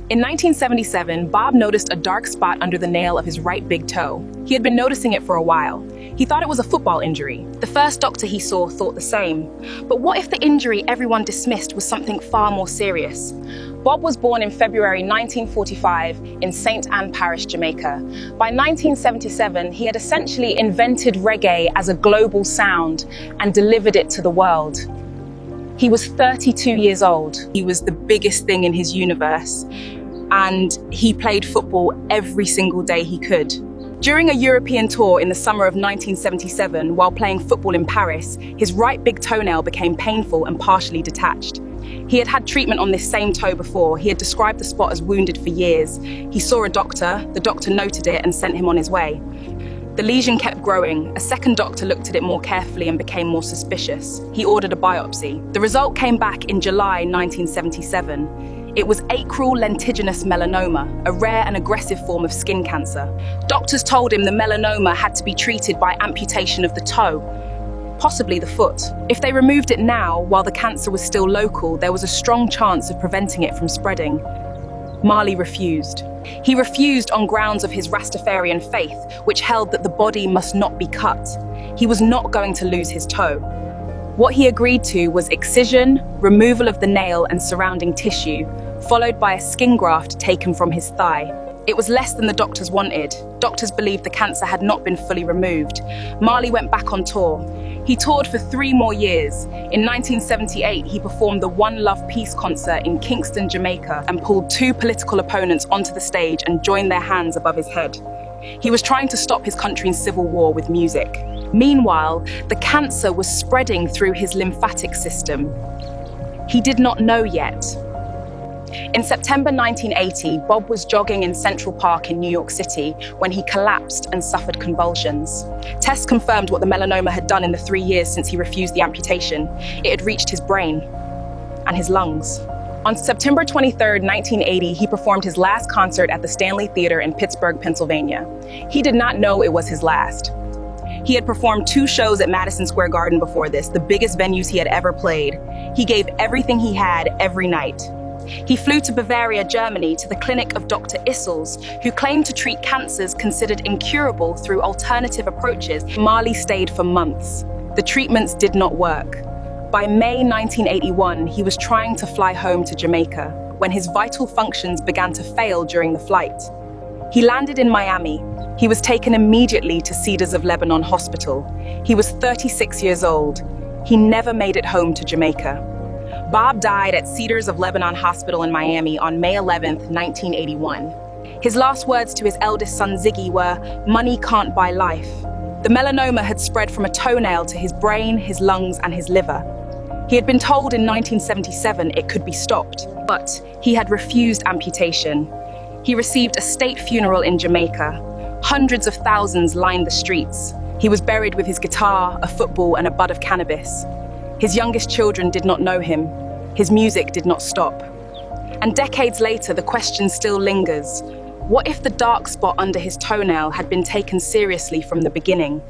In 1977, Bob noticed a dark spot under the nail of his right big toe. He had been noticing it for a while. He thought it was a football injury. The first doctor he saw thought the same. But what if the injury everyone dismissed was something far more serious? Bob was born in February 1945 in St. Ann Parish, Jamaica. By 1977, he had essentially invented reggae as a global sound and delivered it to the world. He was 32 years old. He was the biggest thing in his universe, and he played football every single day he could. During a European tour in the summer of 1977, while playing football in Paris, his right big toenail became painful and partially detached. He had had treatment on this same toe before. He had described the spot as wounded for years. He saw a doctor, the doctor noted it and sent him on his way. The lesion kept growing. A second doctor looked at it more carefully and became more suspicious. He ordered a biopsy. The result came back in July 1977. It was acral lentiginous melanoma, a rare and aggressive form of skin cancer. Doctors told him the melanoma had to be treated by amputation of the toe, possibly the foot. If they removed it now, while the cancer was still local, there was a strong chance of preventing it from spreading. Marley refused. He refused on grounds of his Rastafarian faith, which held that the body must not be cut. He was not going to lose his toe. What he agreed to was excision, removal of the nail and surrounding tissue, followed by a skin graft taken from his thigh. It was less than the doctors wanted. Doctors believed the cancer had not been fully removed. Marley went back on tour. He toured for 3 more years. In 1978, he performed the One Love Peace concert in Kingston, Jamaica, and pulled 2 political opponents onto the stage and joined their hands above his head. He was trying to stop his country's civil war with music. Meanwhile, the cancer was spreading through his lymphatic system. He did not know yet. In September 1980, Bob was jogging in Central Park in New York City when he collapsed and suffered convulsions. Tests confirmed what the melanoma had done in the 3 years since he refused the amputation. It had reached his brain and his lungs. On September 23, 1980, he performed his last concert at the Stanley Theater in Pittsburgh, Pennsylvania. He did not know it was his last. He had performed 2 shows at Madison Square Garden before this, the biggest venues he had ever played. He gave everything he had every night. He flew to Bavaria, Germany, to the clinic of Dr. Issels, who claimed to treat cancers considered incurable through alternative approaches. Marley stayed for months. The treatments did not work. By May 1981, he was trying to fly home to Jamaica when his vital functions began to fail during the flight. He landed in Miami. He was taken immediately to Cedars of Lebanon Hospital. He was 36 years old. He never made it home to Jamaica. Bob died at Cedars of Lebanon Hospital in Miami on May 11, 1981. His last words to his eldest son Ziggy were, "Money can't buy life." The melanoma had spread from a toenail to his brain, his lungs, and his liver. He had been told in 1977 it could be stopped, but he had refused amputation. He received a state funeral in Jamaica. Hundreds of thousands lined the streets. He was buried with his guitar, a football, and a bud of cannabis. His youngest children did not know him. His music did not stop. And decades later, the question still lingers. What if the dark spot under his toenail had been taken seriously from the beginning?